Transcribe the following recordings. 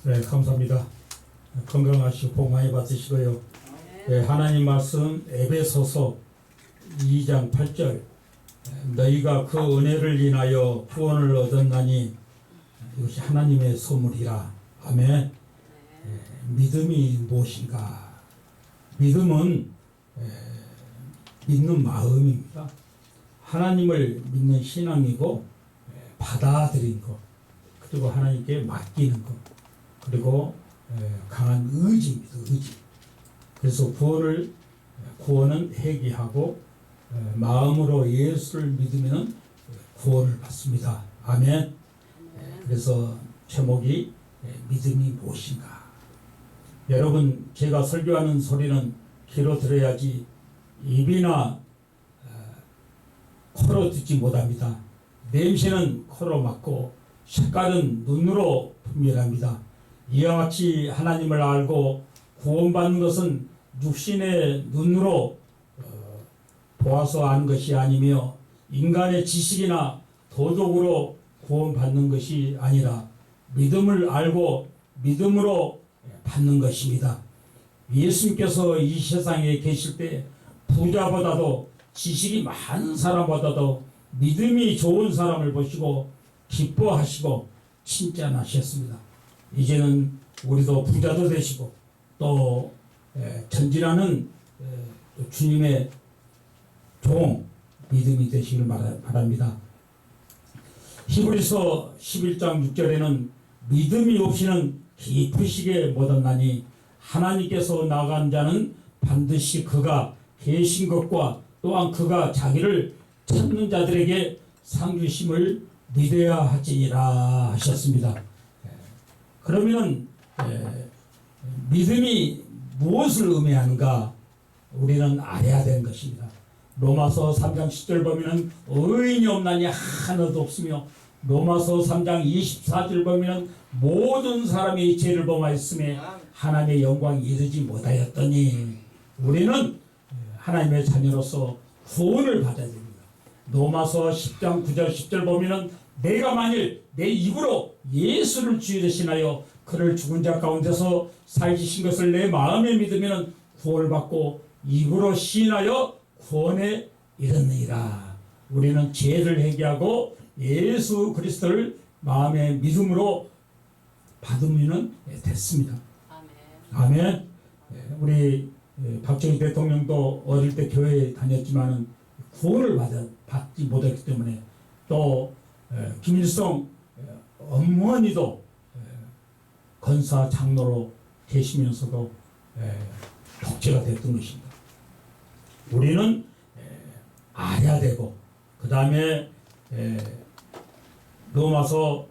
네, 감사합니다. 건강하시고 복 많이 받으시고요. 네, 하나님 말씀 에베소서 2장 8절 너희가 그 은혜를 인하여 구원을 얻었나니 이것이 하나님의 선물이라. 아멘. 네, 믿음이 무엇인가? 믿음은 믿는 마음입니다. 하나님을 믿는 신앙이고 받아들인 것, 그리고 하나님께 맡기는 것, 그리고 강한 의지입니다. 의지. 그래서 구원은 회개하고 마음으로 예수를 믿으면 구원을 받습니다. 아멘. 그래서 제목이 믿음이 무엇인가. 여러분, 제가 설교하는 소리는 귀로 들어야지 입이나 코로 듣지 못합니다. 냄새는 코로 맡고 색깔은 눈으로 분별합니다. 이와 같이 하나님을 알고 구원받는 것은 육신의 눈으로 보아서 아는 것이 아니며 인간의 지식이나 도덕으로 구원받는 것이 아니라 믿음을 알고 믿음으로 받는 것입니다. 예수님께서 이 세상에 계실 때 부자보다도 지식이 많은 사람보다도 믿음이 좋은 사람을 보시고 기뻐하시고 칭찬하셨습니다. 이제는 우리도 부자도 되시고 또 전진하는 주님의 종 믿음이 되시길 바랍니다. 히브리서 11장 6절에는 믿음이 없이는 깊으시게 못 얻나니 하나님께서 나간 자는 반드시 그가 계신 것과 또한 그가 자기를 찾는 자들에게 상 주심을 믿어야 할지니라 하셨습니다. 그러면 믿음이 무엇을 의미하는가 우리는 알아야 되는 것입니다. 로마서 3장 10절 보면 의인이 없나니 하나도 없으며 로마서 3장 24절 보면 모든 사람이 죄를 범하였음에 하나님의 영광에 이르지 못하였더니 우리는 하나님의 자녀로서 구원을 받아야 됩니다. 로마서 10장 9절 10절 보면 내가 만일 내 입으로 예수를 주여 대신하여 그를 죽은 자 가운데서 살리신 것을 내 마음에 믿으면 구원을 받고 입으로 시인하여 구원에 이르느니라. 우리는 죄를 회개하고 예수 그리스도를 마음의 믿음으로 받으면 됐습니다. 아멘. 아멘. 우리 박정희 대통령도 어릴 때 교회에 다녔지만 구원을 받지 못했기 때문에 또 김일성 어머니도 건사 장로로 계시면서도 독재가 됐던 것입니다. 우리는 알아야 되고 그 다음에 로마서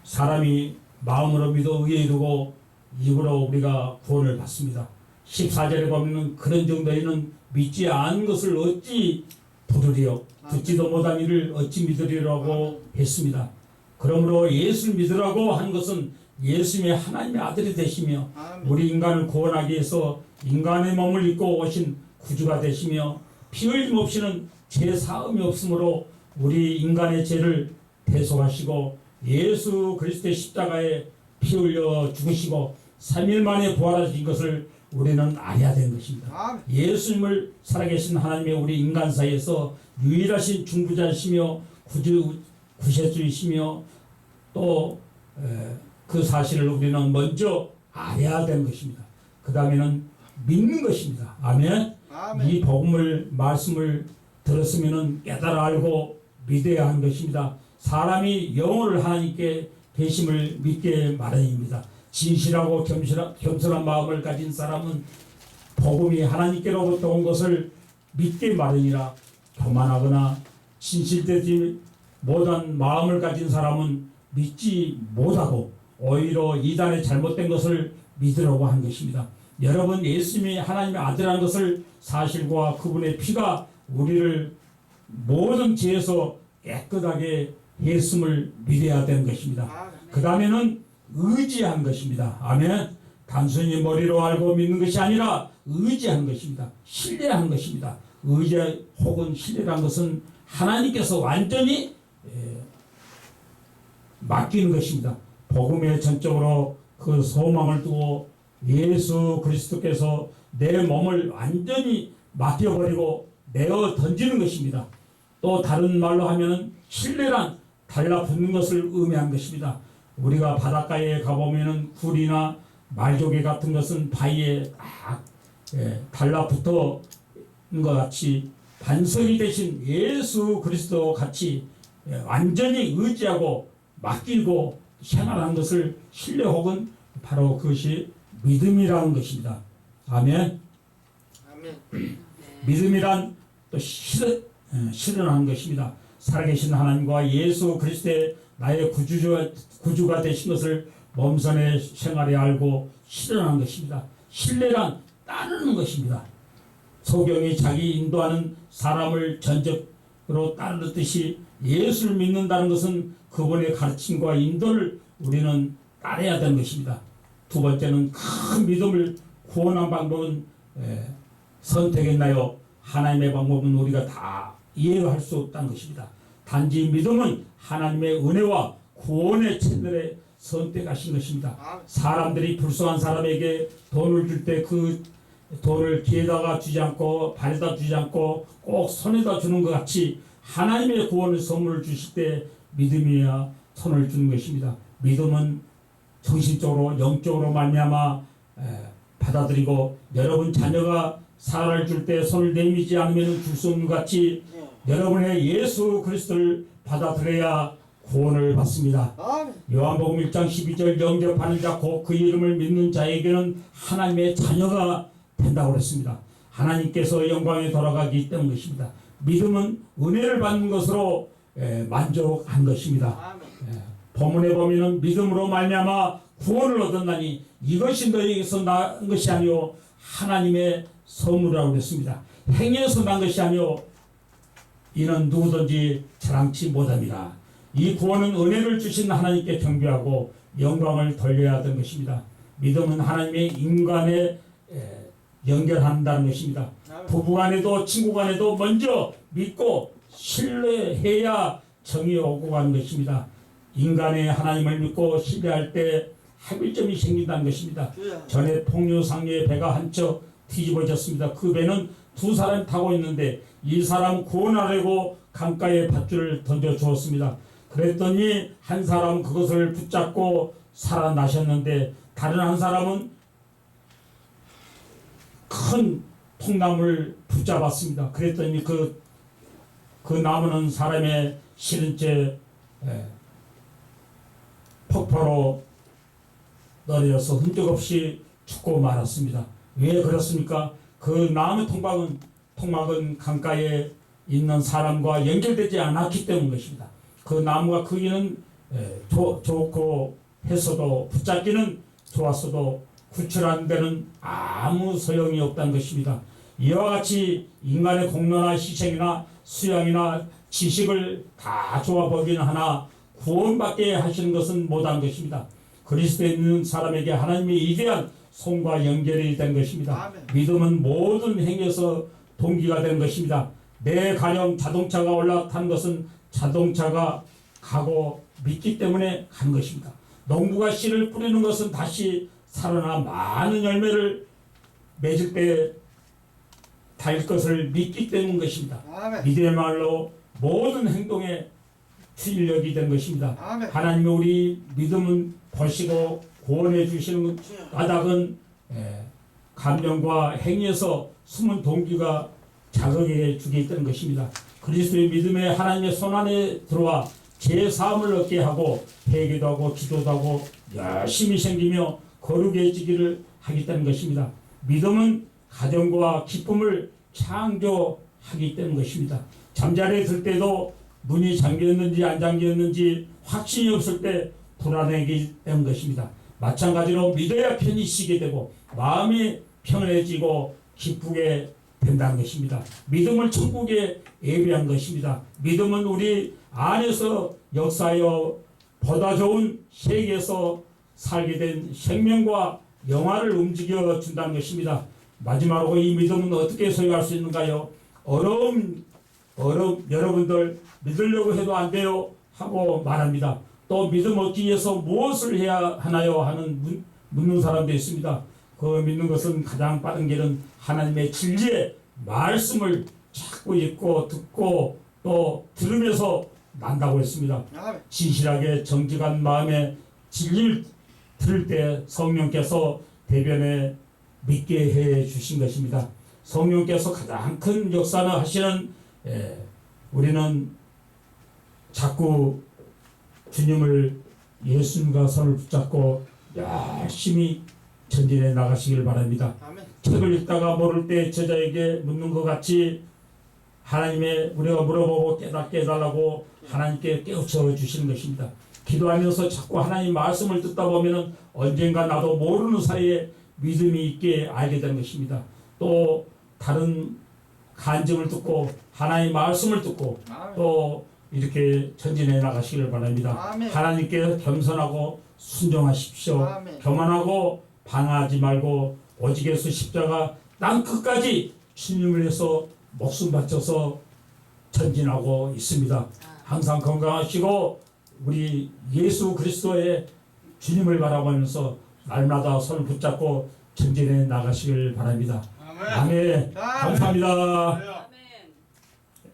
사람이 마음으로 믿어 의에 이르고 입으로 우리가 구원을 받습니다. 14절에 보면 그런 정도에는 믿지 않은 것을 어찌 부르리요 듣지도 못한 이를 어찌 믿으리라고 했습니다. 그러므로 예수를 믿으라고 한 것은 예수님의 하나님의 아들이 되시며 우리 인간을 구원하기 위해서 인간의 몸을 입고 오신 구주가 되시며 피 흘림 없이는 죄 사함이 없으므로 우리 인간의 죄를 대속하시고 예수 그리스도의 십자가에 피 흘려 죽으시고 3일 만에 부활하신 것을 우리는 알아야 되는 것입니다. 예수님을 살아계신 하나님의 우리 인간 사이에서 유일하신 중보자이시며 구세주이시며 또 그 사실을 우리는 먼저 알아야 되는 것입니다. 그 다음에는 믿는 것입니다. 아멘. 이 복음을 말씀을 들었으면 깨달아 알고 믿어야 하는 것입니다. 사람이 영혼을 하나님께 배심을 믿게 마련입니다. 진실하고 겸손한 마음을 가진 사람은 복음이 하나님께로부터 온 것을 믿게 마련이라. 교만하거나 진실되지 못한 마음을 가진 사람은 믿지 못하고 오히려 이단의 잘못된 것을 믿으려고 하는 것입니다. 여러분, 예수님이 하나님의 아들이라는 것을 사실과 그분의 피가 우리를 모든 죄에서 깨끗하게 했음을 믿어야 되는 것입니다. 그 다음에는 의지한 것입니다. 아멘. 단순히 머리로 알고 믿는 것이 아니라 의지한 것입니다. 신뢰한 것입니다. 의지 혹은 신뢰란 것은 하나님께서 완전히 맡기는 것입니다. 복음에 전적으로 그 소망을 두고 예수 그리스도께서 내 몸을 완전히 맡겨버리고 내어 던지는 것입니다. 또 다른 말로 하면은 신뢰란 달라붙는 것을 의미한 것입니다. 우리가 바닷가에 가보면은 굴이나 말조개 같은 것은 바위에 딱 달라붙어 것 같이 반석이 되신 예수 그리스도 같이 완전히 의지하고 맡기고 생활하는 것을 신뢰 혹은 바로 그것이 믿음이라는 것입니다. 아멘. 아멘. 믿음이란 또 실현하는 것입니다. 살아계신 하나님과 예수 그리스도의 나의 구주가 되신 것을 몸선의 생활에 알고 실현하는 것입니다. 신뢰란 따르는 것입니다. 소경이 자기 인도하는 사람을 전적으로 따르듯이 예수를 믿는다는 것은 그분의 가르침과 인도를 우리는 따라야 되는 것입니다. 두 번째는 큰 믿음을 구원한 방법은 선택했나요? 하나님의 방법은 우리가 다 이해할 수 없다는 것입니다. 단지 믿음은 하나님의 은혜와 구원의 채널에 선택하신 것입니다. 사람들이 불쌍한 사람에게 돈을 줄 때 그 돈을 귀에다가 주지 않고 발에다 주지 않고 꼭 손에다 주는 것 같이 하나님의 구원의 선물을 주실 때 믿음이야 손을 주는 것입니다. 믿음은 정신적으로 영적으로 말미암아 받아들이고 여러분 자녀가 사랑을 줄 때 손을 내밀지 않으면 줄 수 없는 것 같이 여러분의 예수 그리스도를 받아들여야 구원을 받습니다. 요한복음 1장 12절 영접하는 자 곧 그 이름을 믿는 자에게는 하나님의 자녀가 된다고 그랬습니다. 하나님께서 영광에 돌아가기 때문 것입니다. 믿음은 은혜를 받는 것으로 만족한 것입니다. 본문에 보면은 믿음으로 말미암아 구원을 얻었나니 이것이 너희에게서 난 것이 아니요 하나님의 선물이라고 그랬습니다. 행위에서 난 것이 아니요 이는 누구든지 자랑치 못합니다. 이 구원은 은혜를 주신 하나님께 경배하고 영광을 돌려야 하는 것입니다. 믿음은 하나님의 인간에 연결한다는 것입니다. 부부간에도 친구간에도 먼저 믿고 신뢰해야 정이 오고 가는 것입니다. 인간의 하나님을 믿고 신뢰할 때 합일점이 생긴다는 것입니다. 전에 폭류상류의 배가 한 척 뒤집어졌습니다. 그 배는 두 사람이 타고 있는데 이 사람 구원하려고 강가에 밧줄을 던져 주었습니다. 그랬더니 한 사람은 그것을 붙잡고 살아나셨는데 다른 한 사람은 큰 통나무를 붙잡았습니다. 그랬더니 그 나무는 사람의 싫은 채 폭포로 떨어져서 흔적 없이 죽고 말았습니다. 왜 그렇습니까? 그 나무 통막은 강가에 있는 사람과 연결되지 않았기 때문 것입니다. 그 나무가 크기는 좋고 했어도 붙잡기는 좋았어도 구출하는 데는 아무 소용이 없다는 것입니다. 이와 같이 인간의 공로나 희생이나 수양이나 지식을 다 좋아 보기는 하나 구원받게 하시는 것은 못한 것입니다. 그리스도에 있는 사람에게 하나님의 이대한 손과 연결이 된 것입니다. 믿음은 모든 행위에서 동기가 된 것입니다. 내 가령 자동차가 올라탄 것은 자동차가 가고 믿기 때문에 간 것입니다. 농부가 씨를 뿌리는 것은 다시 살아나 많은 열매를 맺을 때 달 것을 믿기 때문 것입니다. 믿음의 말로 모든 행동에 출력이 된 것입니다. 하나님이 우리 믿음은 보시고 구원해 주시는 까닭은 감정과 행위에서 숨은 동기가 자극해 주게 되는 것입니다. 그리스도의 믿음에 하나님의 손안에 들어와 제 사함을 얻게 하고 회개도 하고 기도도 하고 열심히 생기며 거룩해지기를 하기 때문 것입니다. 믿음은 가정과 기쁨을 창조하기 때문 것입니다. 잠자리에 들 때도 문이 잠겼는지 안 잠겼는지 확신이 없을 때 불안하기 때문 것입니다. 마찬가지로 믿어야 편히 쉬게 되고 마음이 평안해지고 기쁘게 된다는 것입니다. 믿음을 천국에 예비한 것입니다. 믿음은 우리 안에서 역사하여 보다 좋은 세계에서 살게 된 생명과 영화를 움직여 준다는 것입니다. 마지막으로 이 믿음은 어떻게 소유할 수 있는가요? 어려움 여러분들 믿으려고 해도 안 돼요 하고 말합니다. 또 믿음 얻기 위해서 무엇을 해야 하나요? 하는 묻는 사람도 있습니다. 그 믿는 것은 가장 빠른 길은 하나님의 진리의 말씀을 자꾸 읽고 듣고 또 들으면서 난다고 했습니다. 아멘. 진실하게 정직한 마음에 진리를 들을 때 성령께서 대변에 믿게 해 주신 것입니다. 성령께서 가장 큰 역사를 하시는 우리는 자꾸 주님을 예수님과 손을 붙잡고 열심히 전진해 나가시길 바랍니다. 아멘. 책을 읽다가 모를 때 제자에게 묻는 것 같이 하나님의 우리가 물어보고 깨닫게 해달라고 하나님께 깨우쳐 주시는 것입니다. 기도하면서 자꾸 하나님 말씀을 듣다 보면은 언젠가 나도 모르는 사이에 믿음이 있게 알게 되는 것입니다. 또 다른 간증을 듣고 하나님 말씀을 듣고 아멘. 또 이렇게 전진해 나가시길 바랍니다. 아멘. 하나님께 겸손하고 순종하십시오. 아멘. 교만하고 방하지 말고 오직 예수 십자가 땅 끝까지 주님을 위해서 목숨 바쳐서 전진하고 있습니다. 항상 건강하시고 우리 예수 그리스도의 주님을 바라보면서 날마다 손을 붙잡고 전진해 나가시길 바랍니다. 아멘. 아멘. 감사합니다.